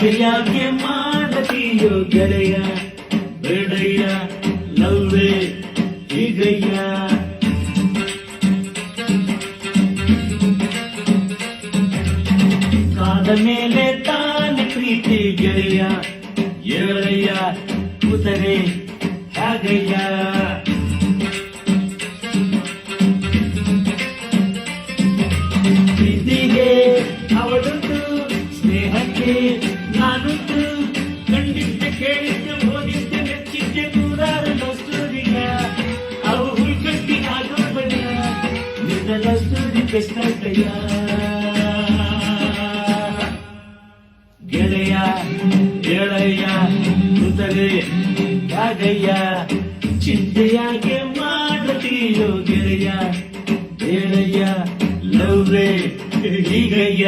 ಚಿಂತೆಯಾಗೆ ಮಾಡತೀಯೋ ಗೆಳೆಯ ಬೇಡಯ್ಯ ಲವ್ವೇ ಹೀಗಯ್ಯ ಕಾದ ಮೇಲೆ ತಾನೆ ಪ್ರೀತಿ ಗೆಳೆಯ ಏಳಯ್ಯ ಕುದರೆ ಹಾಗಯ್ಯ ಪ್ರೀತಿಗೆ ಅವಳೊಂದು ಸ್ನೇಹಕ್ಕೆ ನಾನೊಂದು ಕಂಡಿದ್ದೆ ಕೇಳಿದ್ದೆ ಓದಿದ್ದೆ ಮೆಚ್ಚಿದ್ದೆ ನೂರಾರು ಲಸ್ತೂರಿಯ ಅವು ಹುಲ್ಕಟ್ಟಿ ಆಗೋ ಬಡ ನಿನ್ನ ಲಸ್ತೂರಿ ಬೆಸ್ತಾಯ್ತಯ್ಯ ಗೆಳೆಯ ಏಳಯ್ಯ ಕುದರೆ ಹಾಗಯ್ಯ ಚಿಂತೆಯಾಗೆ ಮಾಡತೀಯೋ ಗೆಳೆಯ ಏಳಯ್ಯ ಲವ್ವೇ ಹೀಗಯ್ಯ